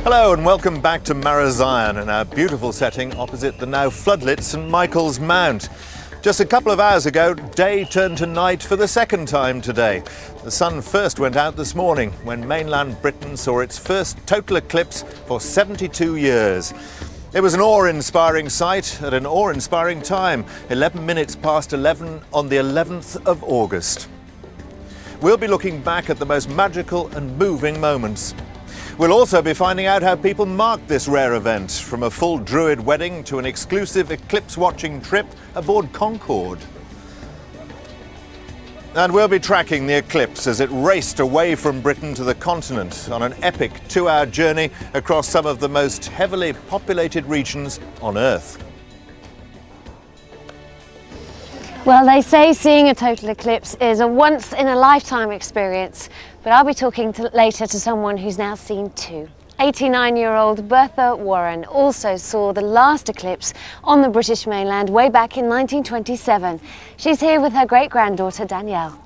Hello and welcome back to Marazion in our beautiful setting opposite the now floodlit St Michael's Mount. Just a couple of hours ago, day turned to night for the second time today. The sun first went out this morning when mainland Britain saw its first total eclipse for 72 years. It was an awe-inspiring sight at an awe-inspiring time, 11 minutes past 11 on the 11th of August. We'll be looking back at the most magical and moving moments. We'll also be finding out how people marked this rare event, from a full Druid wedding to an exclusive eclipse-watching trip aboard Concorde. And we'll be tracking the eclipse as it raced away from Britain to the continent on an epic 2-hour journey across some of the most heavily populated regions on Earth. Well, they say seeing a total eclipse is a once-in-a-lifetime experience, but I'll be talking later to someone who's now seen two. 89-year-old Bertha Warren also saw the last eclipse on the British mainland way back in 1927. She's here with her great-granddaughter Danielle.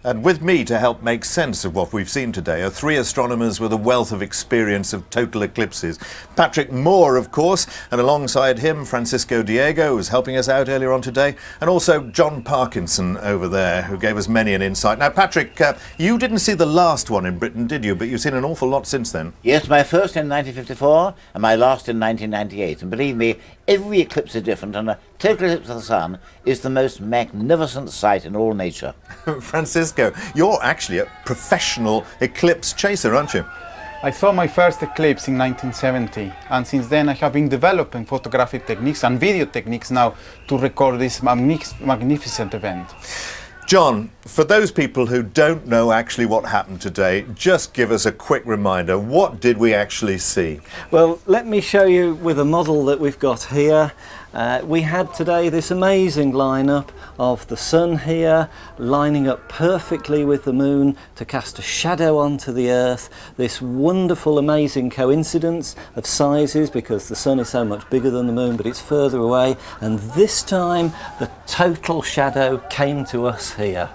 And with me to help make sense of what we've seen today are three astronomers with a wealth of experience of total eclipses. Patrick Moore, of course, and alongside him, Francisco Diego, who was helping us out earlier on today, and also John Parkinson over there, who gave us many an insight. Now, Patrick, you didn't see the last one in Britain, did you? But you've seen an awful lot since then. Yes, my first in 1954 and my last in 1998. And believe me, every eclipse is different, and a total eclipse of the sun is the most magnificent sight in all nature. Francisco, you're actually a professional eclipse chaser, aren't you? I saw my first eclipse in 1970, and since then I have been developing photographic techniques and video techniques now to record this magnificent event. John, for those people who don't know actually what happened today, just give us a quick reminder. What did we actually see? Well, let me show you with a model that we've got here. We had today this amazing lineup of the sun here lining up perfectly with the moon to cast a shadow onto the earth. This wonderful, amazing coincidence of sizes, because the sun is so much bigger than the moon, but it's further away. And this time the total shadow came to us here.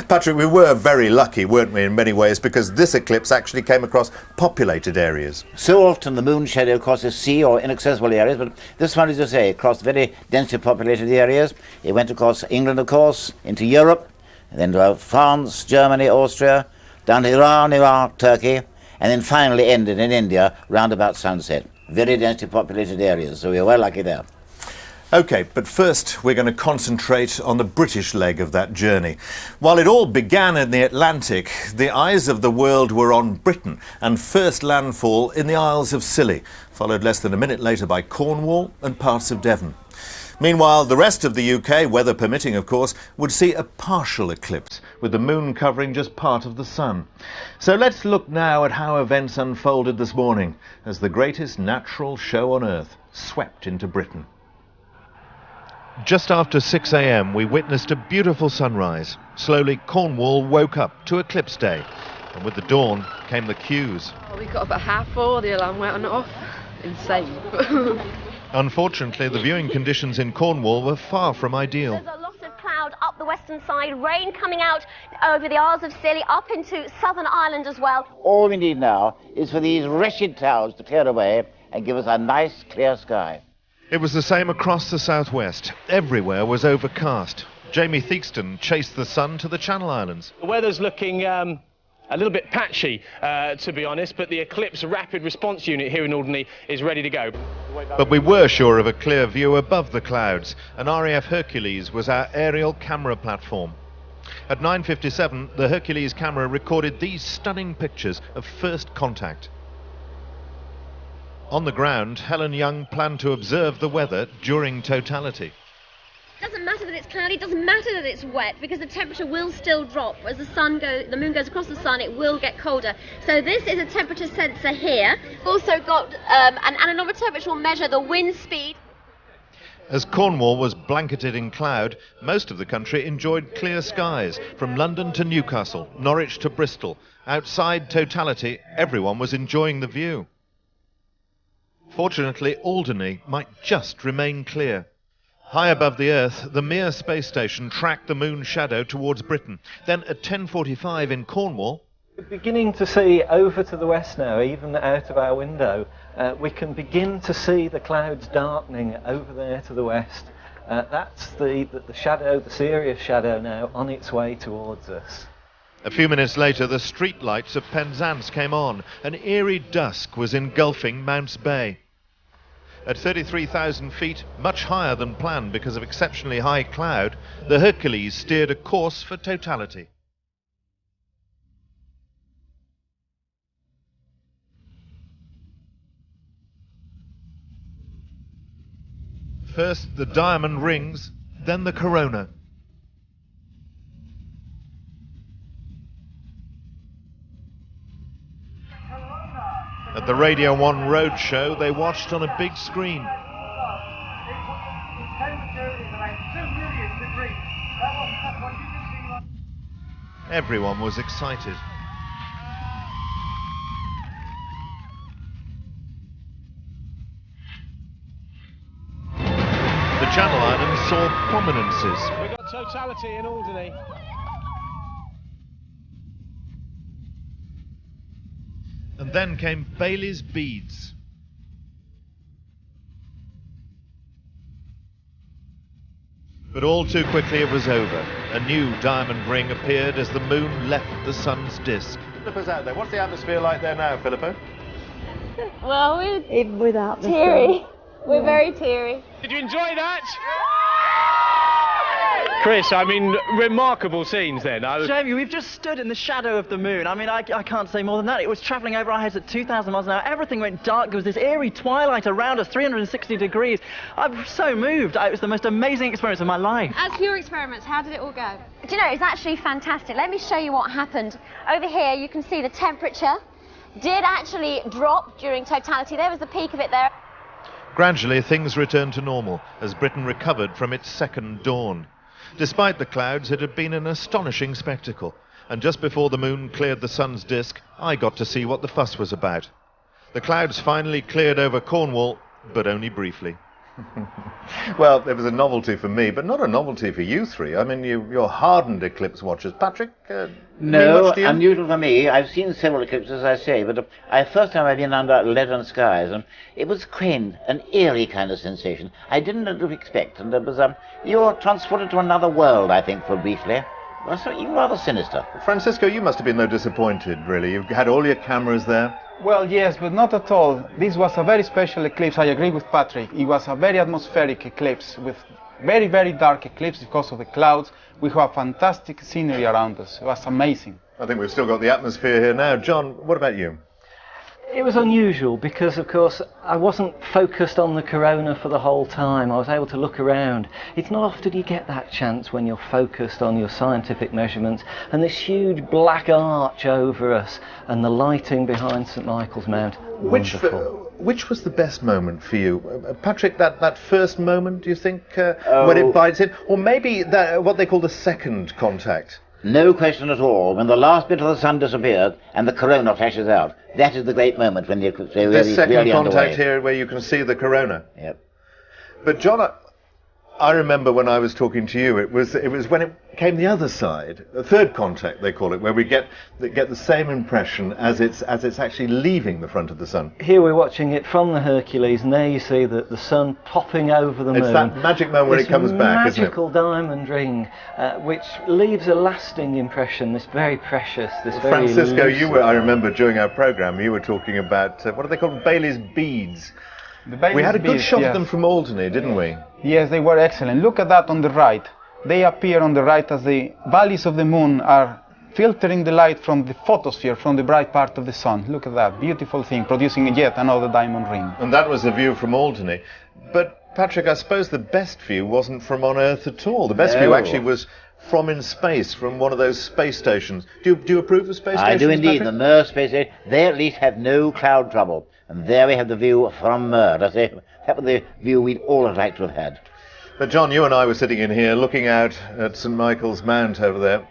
Patrick, we were very lucky, weren't we, in many ways, because this eclipse actually came across populated areas. So often the moon shadow crosses sea or inaccessible areas, but this one, as you say, crossed very densely populated areas. It went across England, of course, into Europe, and then to France, Germany, Austria, down to Iran, Iraq, Turkey, and then finally ended in India round about sunset. Very densely populated areas, so we were well lucky there. OK, but first we're going to concentrate on the British leg of that journey. While it all began in the Atlantic, the eyes of the world were on Britain and first landfall in the Isles of Scilly, followed less than a minute later by Cornwall and parts of Devon. Meanwhile, the rest of the UK, weather permitting of course, would see a partial eclipse, with the moon covering just part of the sun. So let's look now at how events unfolded this morning as the greatest natural show on Earth swept into Britain. Just after 6 a.m. we witnessed a beautiful sunrise. Slowly Cornwall woke up to eclipse day, and with the dawn came the cues. We got up at 4:30, the alarm went off. Insane. Unfortunately, the viewing conditions in Cornwall were far from ideal. There's a lot of cloud up the western side, rain coming out over the Isles of Scilly, up into Southern Ireland as well. All we need now is for these wretched clouds to clear away and give us a nice clear sky. It was the same across the southwest. Everywhere was overcast. Jamie Theakston chased the sun to the Channel Islands. The weather's looking a little bit patchy, to be honest, but the Eclipse Rapid Response Unit here in Alderney is ready to go. But we were sure of a clear view above the clouds. An RAF Hercules was our aerial camera platform. At 9:57, the Hercules camera recorded these stunning pictures of first contact. On the ground, Helen Young planned to observe the weather during totality. It doesn't matter that it's cloudy, it doesn't matter that it's wet, because the temperature will still drop. As the moon goes across the sun, it will get colder. So this is a temperature sensor here. We've also got an anemometer which will measure the wind speed. As Cornwall was blanketed in cloud, most of the country enjoyed clear skies, from London to Newcastle, Norwich to Bristol. Outside totality, everyone was enjoying the view. Fortunately, Alderney might just remain clear. High above the Earth, the Mir space station tracked the moon's shadow towards Britain. Then at 10:45 in Cornwall, We're beginning to see over to the west now, even out of our window. We can begin to see the clouds darkening over there to the west. That's the shadow, the serious shadow now, on its way towards us. A few minutes later, the street lights of Penzance came on. An eerie dusk was engulfing Mounts Bay. At 33,000 feet, much higher than planned because of exceptionally high cloud, the Hercules steered a course for totality. First the diamond rings, then the corona. At the Radio 1 Roadshow, they watched on a big screen. Everyone was excited. The Channel Islands saw prominences. We've got totality in Alderney. And then came Bailey's beads. But all too quickly it was over. A new diamond ring appeared as the moon left the sun's disk. Philippa's out there. What's the atmosphere like there now, Philippa? Well, we're Even without the teary. We're very teary. Did you enjoy that? Chris, I mean, remarkable scenes then. Jamie, we've just stood in the shadow of the moon. I mean, I can't say more than that. It was travelling over our heads at 2,000 miles an hour. Everything went dark. There was this eerie twilight around us, 360 degrees. I'm so moved. It was the most amazing experience of my life. As for your experiments, how did it all go? Do you know, it's actually fantastic. Let me show you what happened. Over here, you can see the temperature did actually drop during totality. There was the peak of it there. Gradually, things returned to normal as Britain recovered from its second dawn. Despite the clouds, it had been an astonishing spectacle, and just before the moon cleared the sun's disk, I got to see what the fuss was about. The clouds finally cleared over Cornwall, but only briefly. Well, it was a novelty for me, but not a novelty for you three. I mean, you're hardened eclipse watchers. Patrick? No, unusual for me. I've seen several eclipses, as I say, but first time I've been under leaden skies, and it was quaint, an eerie kind of sensation. I didn't expect, and it was, you were transported to another world, I think, for briefly. Well, so even rather sinister. Francisco, you must have been no disappointed, really. You've had all your cameras there. Well, yes, but not at all. This was a very special eclipse. I agree with Patrick. It was a very atmospheric eclipse with very, very dark eclipse because of the clouds. We have fantastic scenery around us. It was amazing. I think we've still got the atmosphere here now. John, what about you? It was unusual because, of course, I wasn't focused on the corona for the whole time. I was able to look around. It's not often you get that chance when you're focused on your scientific measurements, and this huge black arch over us and the lighting behind St Michael's Mount. Wonderful. Which was the best moment for you? Patrick, that first moment, do you think, when it bites in? Or maybe that, what they call the second contact? No question at all. When the last bit of the sun disappeared and the corona flashes out, that is the great moment when the eclipse really This second really contact underway. here where you can see the corona. Yep. But John, I remember when I was talking to you, it was when it came the other side, the third contact they call it, where we get the same impression as it's actually leaving the front of the sun. Here we're watching it from the Hercules, and there you see the sun popping over the moon. It's that magic moment when it comes back, isn't it? Magical diamond ring, which leaves a lasting impression. This very precious, this very Francisco, elusive. I remember during our programme, you were talking about what are they called? Bailey's beads. We had a good shot of them from Alderney, didn't we? Yes, they were excellent. Look at that on the right. They appear on the right as the valleys of the moon are filtering the light from the photosphere, from the bright part of the sun. Look at that, beautiful thing, producing yet another diamond ring. And that was the view from Alderney. But, Patrick, I suppose the best view wasn't from on Earth at all. The best view actually was from in space, from one of those space stations. Do you approve of space stations, I do indeed. Patrick? The Mir space station, they at least have no cloud trouble. And there we have the view from Mir. That was the view we'd all have liked to have had. But John, you and I were sitting in here looking out at St Michael's Mount over there.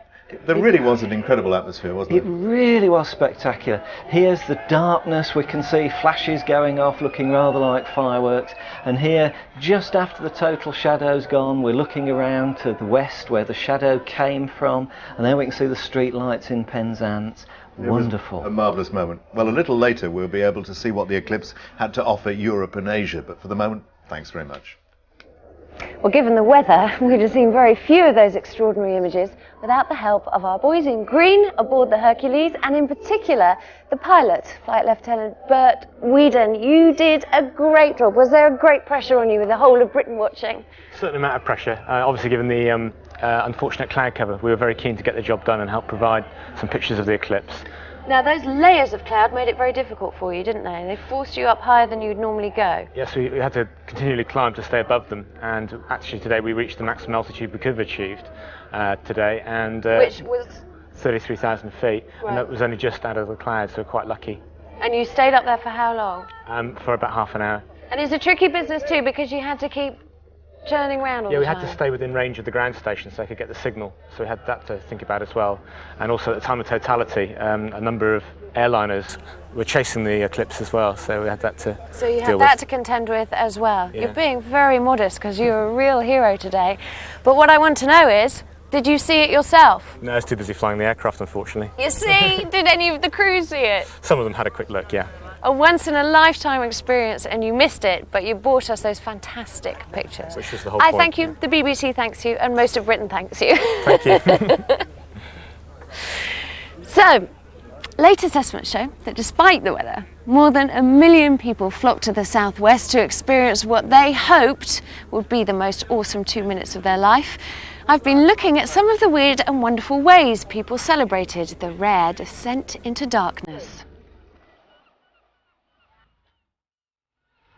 There really was an incredible atmosphere, wasn't it? It really was spectacular. Here's the darkness, we can see flashes going off looking rather like fireworks, and here, just after the total shadow's gone, we're looking around to the west where the shadow came from, and then we can see the street lights in Penzance. Wonderful. A marvellous moment. Well, a little later we'll be able to see what the eclipse had to offer Europe and Asia, but for the moment, thanks very much. Well, given the weather, we'd have seen very few of those extraordinary images without the help of our boys in green aboard the Hercules, and in particular, the pilot, Flight Lieutenant Bert Whedon. You did a great job. Was there a great pressure on you with the whole of Britain watching? Certain amount of pressure. Obviously, given the unfortunate cloud cover, we were very keen to get the job done and help provide some pictures of the eclipse. Now, those layers of cloud made it very difficult for you, didn't they? They forced you up higher than you'd normally go. Yes, we had to continually climb to stay above them, and actually today we reached the maximum altitude we could have achieved today, and Which was 33,000 feet, right. And that was only just out of the clouds, so we're quite lucky. And you stayed up there for how long? For about half an hour. And it's a tricky business too, because you had to keep churning around all the time. Yeah, we had to stay within range of the ground station so they could get the signal, so we had that to think about as well. And also at the time of totality, a number of airliners were chasing the eclipse as well, so we had that to So you deal had with. that to contend with as well. Yeah. You're being very modest because you're a real hero today. But what I want to know is, did you see it yourself? No, I was too busy flying the aircraft, unfortunately. You see, did any of the crew see it? Some of them had a quick look, yeah. A once-in-a-lifetime experience, and you missed it, but you brought us those fantastic pictures. Which was the whole I point. thank you, the BBC thanks you, and most of Britain thanks you. Thank you. So, latest estimates show that despite the weather, more than 1 million people flocked to the southwest to experience what they hoped would be the most awesome 2 minutes of their life. I've been looking at some of the weird and wonderful ways people celebrated the rare descent into darkness.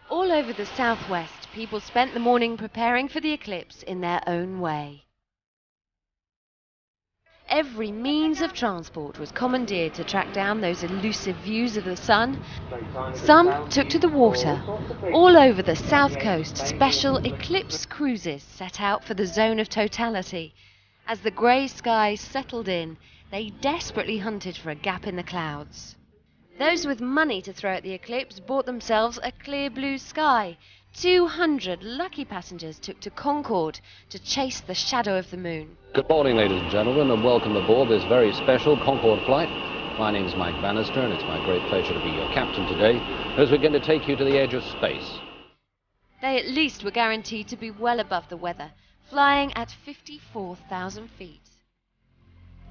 All over the southwest, people spent the morning preparing for the eclipse in their own way. Every means of transport was commandeered to track down those elusive views of the sun. Some took to the water. All over the south coast, special eclipse cruises set out for the zone of totality. As the grey skies settled in, they desperately hunted for a gap in the clouds. Those with money to throw at the eclipse bought themselves a clear blue sky. 200 lucky passengers took to Concorde to chase the shadow of the moon. Good morning, ladies and gentlemen, and welcome aboard this very special Concorde flight. My name is Mike Bannister, and it's my great pleasure to be your captain today, as we're going to take you to the edge of space. They at least were guaranteed to be well above the weather, flying at 54,000 feet.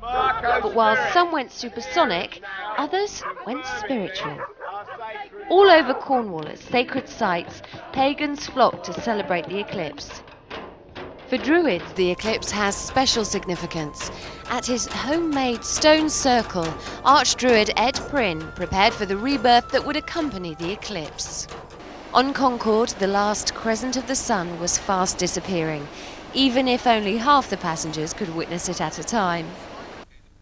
But while some went supersonic, others went spiritual. All over Cornwall at sacred sites, pagans flocked to celebrate the eclipse. For Druids, the eclipse has special significance. At his homemade stone circle, Archdruid Ed Prynne prepared for the rebirth that would accompany the eclipse. On Concorde, the last crescent of the sun was fast disappearing, even if only half the passengers could witness it at a time.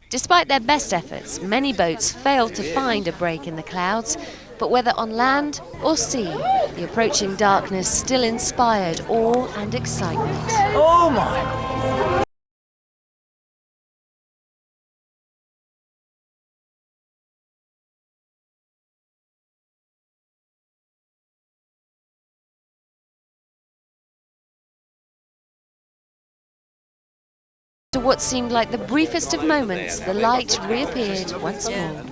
Despite their best efforts, many boats failed to find a break in the clouds, but whether on land or sea, the approaching darkness still inspired awe and excitement. Oh my! To what seemed like the briefest of moments, the light reappeared once more.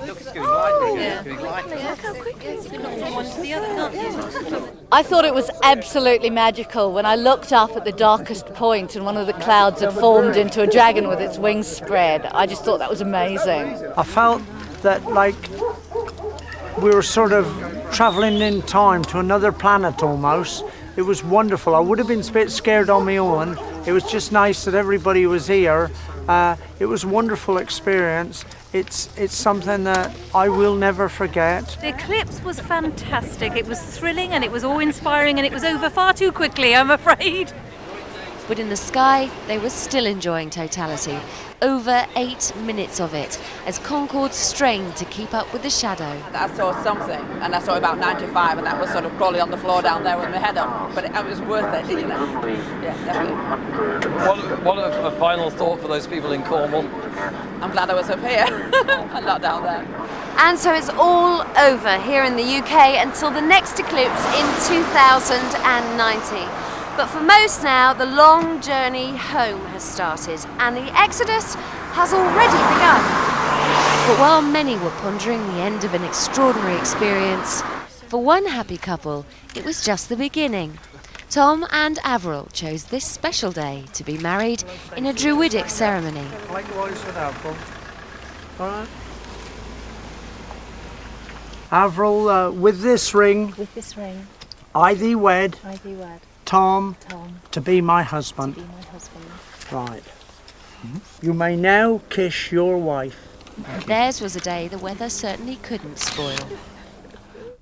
I thought it was absolutely magical when I looked up at the darkest point and one of the clouds had formed into a dragon with its wings spread. I just thought that was amazing. I felt that like we were sort of travelling in time to another planet almost. It was wonderful. I would have been a bit scared on my own. It was just nice that everybody was here. It was a wonderful experience. It's something that I will never forget. The eclipse was fantastic. It was thrilling and it was awe-inspiring, and it was over far too quickly, I'm afraid. But in the sky, they were still enjoying totality. Over 8 minutes of it, as Concorde strained to keep up with the shadow. I saw something, and I saw about 95, and that was sort of crawling on the floor down there with my head up. But it was worth it, you know. Yeah, definitely. What a final thought for those people in Cornwall. I'm glad I was up here and not down there. And so it's all over here in the UK until the next eclipse in 2090. But for most now, the long journey home has started, and the exodus has already begun. But while many were pondering the end of an extraordinary experience, for one happy couple, it was just the beginning. Tom and Avril chose this special day to be married in a druidic ceremony. Likewise with Avril. All right. Avril, with this ring, I thee wed, Tom, to be my husband. Right. You may now kiss your wife. Theirs was a day the weather certainly couldn't spoil.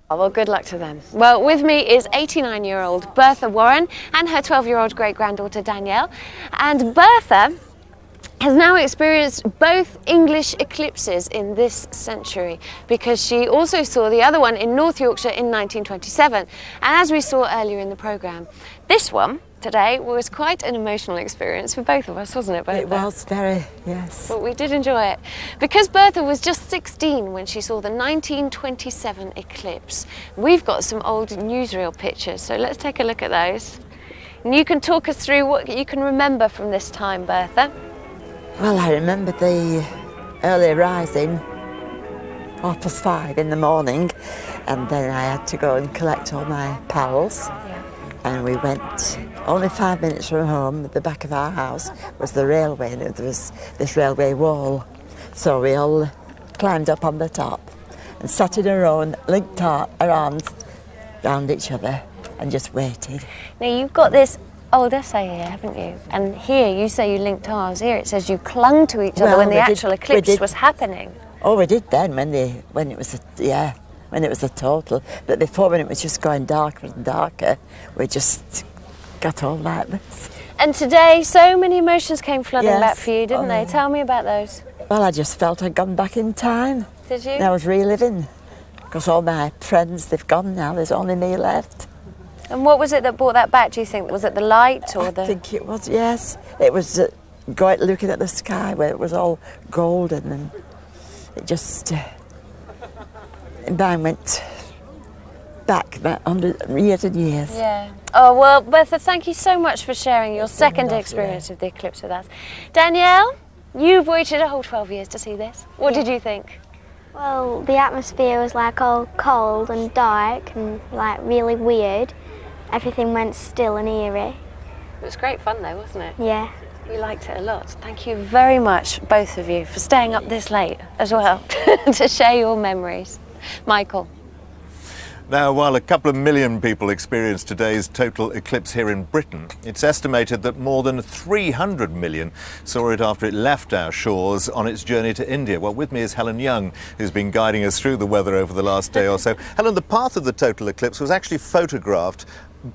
Oh, well, good luck to them. Well, with me is 89-year-old Bertha Warren and her 12-year-old great-granddaughter Danielle. And Bertha has now experienced both English eclipses in this century, because she also saw the other one in North Yorkshire in 1927. And as we saw earlier in the programme, this one today was quite an emotional experience for both of us, wasn't it, Bertha? It was very, yes. But we did enjoy it. Because Bertha was just 16 when she saw the 1927 eclipse. We've got some old newsreel pictures, so let's take a look at those. And you can talk us through what you can remember from this time, Bertha. Well, I remember the early rising, 5:30 in the morning, and then I had to go and collect all my pals. And we went only 5 minutes from home. At the back of our house was the railway, and there was this railway wall. So we all climbed up on the top and sat in a row and linked our arms round each other and just waited. Now, you've got this old essay here, haven't you? And here you say you linked arms. Here it says you clung to each other when the actual eclipse was happening. Oh, we did then when it was a total. But before, when it was just going darker and darker, we just got all like this. And today, so many emotions came flooding Yes. back for you, didn't they? Tell me about those. Well, I just felt I'd gone back in time. Did you? And I was reliving. Because all my friends, they've gone now. There's only me left. And what was it that brought that back, do you think? Was it the light or I think it was, yes. It was looking at the sky where it was all golden, and it just... mine went back 100 years and years. Yeah. Oh, well, Bertha, thank you so much for sharing your second experience of the eclipse with us. Danielle, you've waited a whole 12 years to see this. What did you think? Well, the atmosphere was like all cold and dark and like really weird. Everything went still and eerie. It was great fun though, wasn't it? Yeah. We liked it a lot. Thank you very much, both of you, for staying up this late as well to share your memories. Michael. Now, while a couple of million people experienced today's total eclipse here in Britain, it's estimated that more than 300 million saw it after it left our shores on its journey to India. Well, with me is Helen Young, who's been guiding us through the weather over the last day or so. Helen, the path of the total eclipse was actually photographed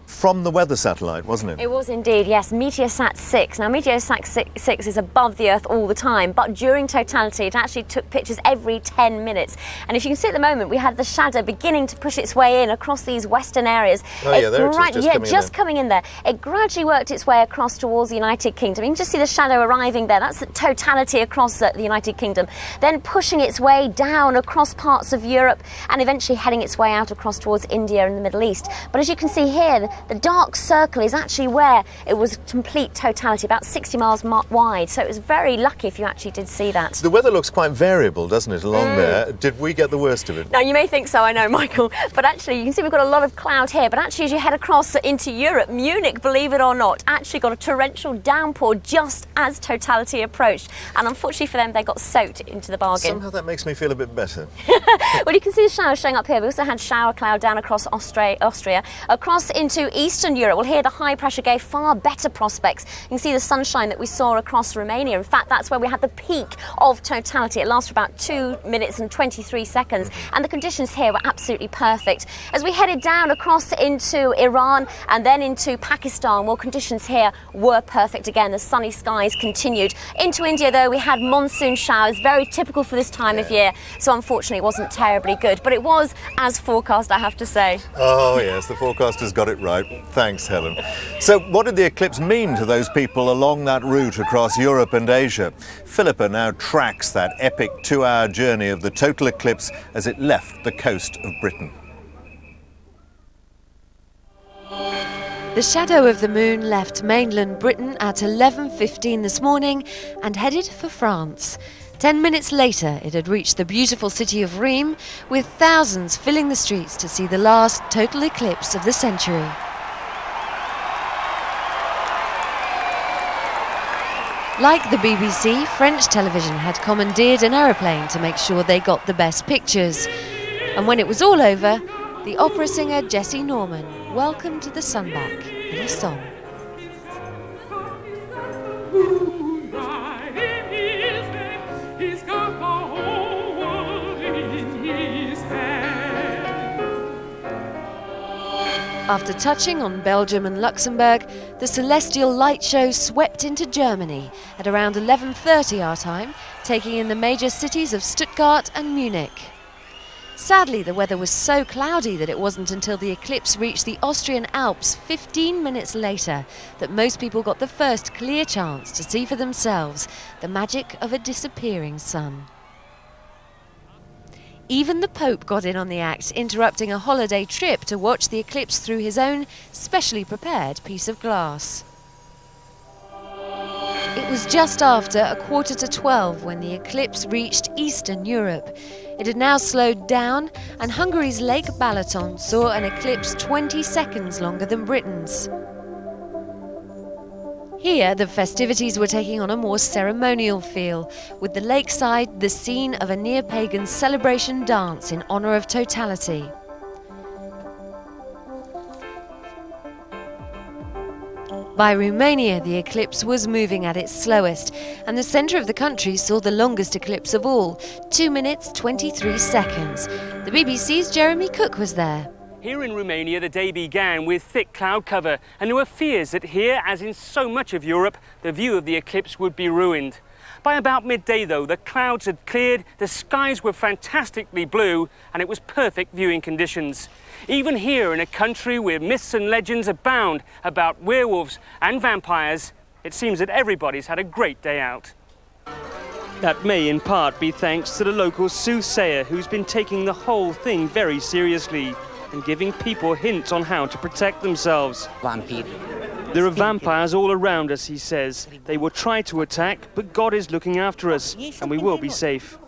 from the weather satellite, wasn't it? It was indeed, yes. Meteosat 6. Now, Meteosat 6 is above the Earth all the time, but during totality, it actually took pictures every 10 minutes. And if you can see at the moment, we had the shadow beginning to push its way in across these western areas. Oh, yeah, there it is, just coming in there. It gradually worked its way across towards the United Kingdom. You can just see the shadow arriving there. That's the totality across the United Kingdom. Then pushing its way down across parts of Europe and eventually heading its way out across towards India and the Middle East. But as you can see here, the dark circle is actually where it was complete totality, about 60 miles wide. So it was very lucky if you actually did see that. The weather looks quite variable, doesn't it, along there? Did we get the worst of it? Now, you may think so, I know, Michael, but actually you can see we've got a lot of cloud here, but actually as you head across into Europe, Munich, believe it or not, actually got a torrential downpour just as totality approached. And unfortunately for them, they got soaked into the bargain. Somehow that makes me feel a bit better. Well, you can see the showers showing up here. We also had shower cloud down across Austria, across into Eastern Europe. Well, here the high pressure gave far better prospects. You can see the sunshine that we saw across Romania. In fact, that's where we had the peak of totality. It lasted about 2 minutes and 23 seconds, and the conditions here were absolutely perfect. As we headed down across into Iran and then into Pakistan, well, conditions here were perfect again. The sunny skies continued. Into India, though, we had monsoon showers, very typical for this time of year, so unfortunately it wasn't terribly good, but it was as forecast, I have to say. Oh yes, the forecaster's got it right. Thanks, Helen. So what did the eclipse mean to those people along that route across Europe and Asia? Philippa now tracks that epic 2-hour journey of the total eclipse as it left the coast of Britain. The shadow of the moon left mainland Britain at 11:15 this morning and headed for France. 10 minutes later, it had reached the beautiful city of Rheims, with thousands filling the streets to see the last total eclipse of the century. Like the BBC, French television had commandeered an aeroplane to make sure they got the best pictures. And when it was all over, the opera singer Jessie Norman welcomed the sun back in a song. After touching on Belgium and Luxembourg, the celestial light show swept into Germany at around 11:30 our time, taking in the major cities of Stuttgart and Munich. Sadly, the weather was so cloudy that it wasn't until the eclipse reached the Austrian Alps 15 minutes later that most people got the first clear chance to see for themselves the magic of a disappearing sun. Even the Pope got in on the act, interrupting a holiday trip to watch the eclipse through his own specially prepared piece of glass. It was just after 11:45 when the eclipse reached Eastern Europe. It had now slowed down, and Hungary's Lake Balaton saw an eclipse 20 seconds longer than Britain's. Here, the festivities were taking on a more ceremonial feel, with the lakeside the scene of a near-pagan celebration dance in honour of totality. By Romania, the eclipse was moving at its slowest, and the centre of the country saw the longest eclipse of all, 2 minutes 23 seconds. The BBC's Jeremy Cook was there. Here in Romania, the day began with thick cloud cover, and there were fears that here, as in so much of Europe, the view of the eclipse would be ruined. By about midday, though, the clouds had cleared, the skies were fantastically blue, and it was perfect viewing conditions. Even here, in a country where myths and legends abound about werewolves and vampires, it seems that everybody's had a great day out. That may in part be thanks to the local soothsayer, who's been taking the whole thing very seriously and giving people hints on how to protect themselves. There are vampires all around us, he says. They will try to attack, but God is looking after us, and we will be safe.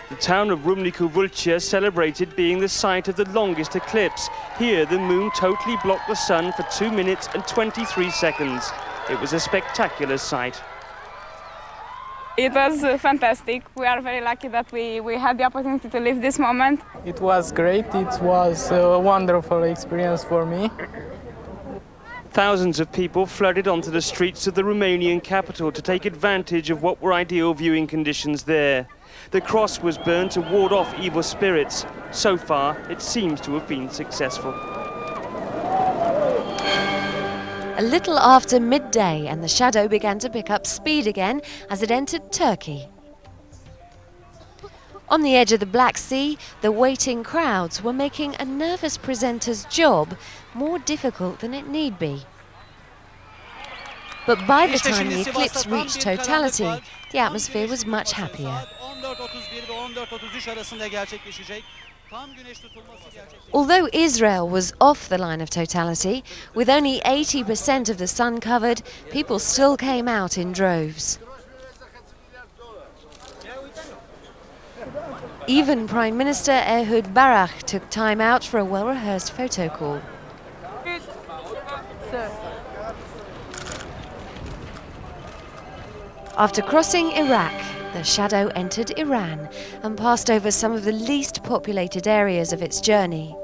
The town of Râmnicu Vâlcea celebrated being the site of the longest eclipse. Here, the moon totally blocked the sun for 2 minutes and 23 seconds. It was a spectacular sight. It was fantastic. We are very lucky that we had the opportunity to live this moment. It was great. It was a wonderful experience for me. Thousands of people flooded onto the streets of the Romanian capital to take advantage of what were ideal viewing conditions there. The cross was burned to ward off evil spirits. So far, it seems to have been successful. A little after midday, and the shadow began to pick up speed again as it entered Turkey. On the edge of the Black Sea, the waiting crowds were making a nervous presenter's job more difficult than it need be. But by the time the eclipse reached totality, the atmosphere was much happier. Although Israel was off the line of totality, with only 80% of the sun covered, people still came out in droves. Even Prime Minister Ehud Barak took time out for a well-rehearsed photo call. After crossing Iraq, the shadow entered Iran and passed over some of the least populated areas of its journey.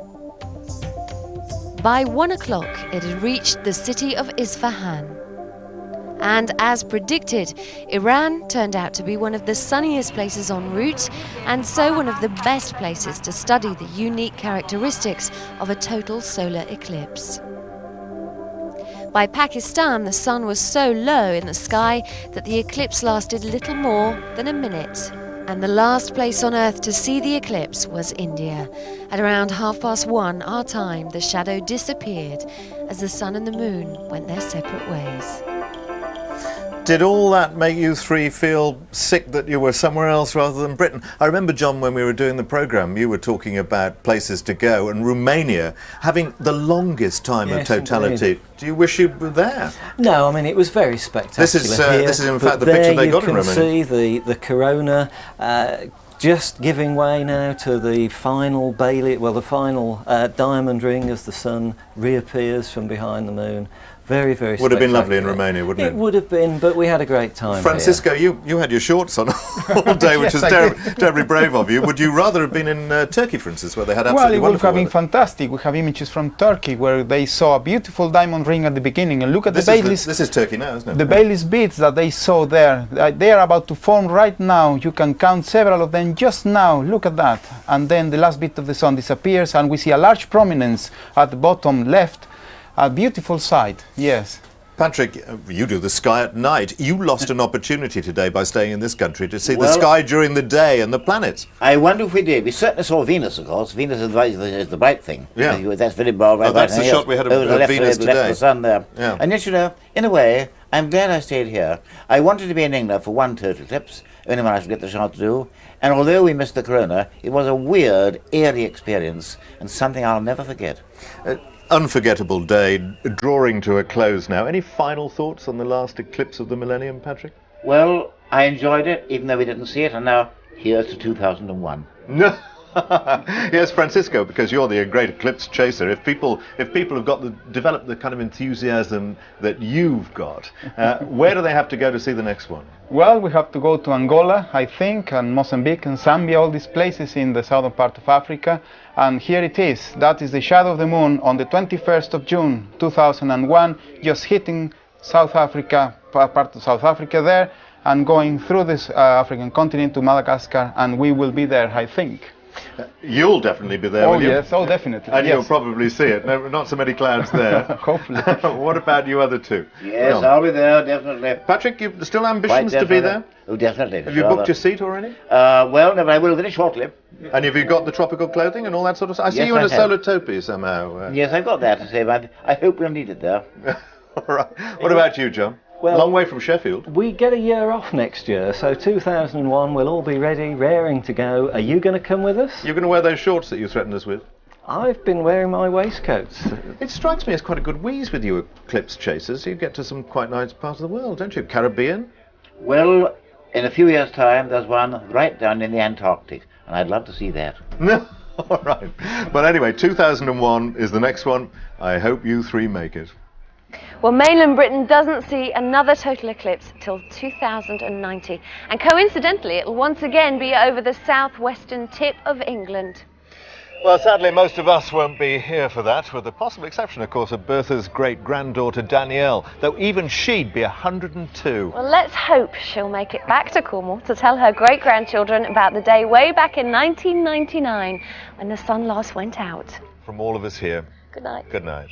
By 1 o'clock, it had reached the city of Isfahan. And as predicted, Iran turned out to be one of the sunniest places en route, and so one of the best places to study the unique characteristics of a total solar eclipse. By Pakistan, the sun was so low in the sky that the eclipse lasted little more than a minute. And the last place on Earth to see the eclipse was India. At around 1:30 our time, the shadow disappeared as the sun and the moon went their separate ways. Did all that make you three feel sick that you were somewhere else rather than Britain? I remember, John, when we were doing the programme, you were talking about places to go, and Romania having the longest time of totality. Indeed. Do you wish you were there? No, I mean, it was very spectacular. This is in fact the picture they got in Romania. There you can see the corona just giving way now to the final the final diamond ring as the sun reappears from behind the moon. Very, very Would have been lovely in Romania, wouldn't it? It would have been, but we had a great time. Francisco, you had your shorts on all day, which Yes, was terribly brave of you. Would you rather have been in Turkey, for instance, where they had absolutely well, it would have been weather? fantastic. We have images from Turkey where they saw a beautiful diamond ring at the beginning, and look at This is Turkey now, isn't it? The Bailey's beads that they saw there. They are about to form right now. You can count several of them just now. Look at that. And then the last bit of the sun disappears, and we see a large prominence at the bottom left. A beautiful sight, yes. Patrick, you do the sky at night. You lost an opportunity today by staying in this country to see the sky during the day and the planets. I wonder if we did. We certainly saw Venus, of course. Venus is the bright thing. Yeah. That's very bright. Oh, that's the shot we had of Venus today. Left the sun there. Yeah. And yet, you know, in a way, I'm glad I stayed here. I wanted to be in England for one total eclipse, only one I should get the chance to do. And although we missed the corona, it was a weird, eerie experience and something I'll never forget. Unforgettable day, drawing to a close now. Any final thoughts on the last eclipse of the millennium, Patrick? Well, I enjoyed it, even though we didn't see it, and now here's to 2001. No. Yes, Francisco, because you're the great eclipse chaser. If people have developed the kind of enthusiasm that you've got, where do they have to go to see the next one? Well, we have to go to Angola, I think, and Mozambique and Zambia, all these places in the southern part of Africa. And here it is. That is the shadow of the moon on the 21st of June 2001, just hitting South Africa, part of South Africa there, and going through this African continent to Madagascar, and we will be there, I think. You'll definitely be there, will you? Yes, oh, definitely. And yes. you'll probably see it. No, not so many clouds there. Hopefully. What about you other two? Yes, I'll be there, definitely. Patrick, you still ambitions to be there? Oh, definitely. Have you booked your seat already? Well, no, but I will very shortly. And have you got the tropical clothing and all that sort of stuff? I see you in a solar topi somehow. Yes, I've got that to say, but I hope we'll need it there. All right. What about you, John? Well, long way from Sheffield. We get a year off next year, so 2001 we'll all be ready, raring to go. Are you going to come with us? You're going to wear those shorts that you threatened us with? I've been wearing my waistcoats. It strikes me as quite a good wheeze with you eclipse chasers. You get to some quite nice parts of the world, don't you? Caribbean? Well, in a few years' time, there's one right down in the Antarctic, and I'd love to see that. All right. But anyway, 2001 is the next one. I hope you three make it. Well, mainland Britain doesn't see another total eclipse till 2090, and coincidentally it'll once again be over the southwestern tip of England. Well, sadly most of us won't be here for that, with the possible exception, of course, of Bertha's great-granddaughter Danielle, though even she'd be 102. Well, let's hope she'll make it back to Cornwall to tell her great-grandchildren about the day way back in 1999 when the sun last went out. From all of us here, Good night. good night.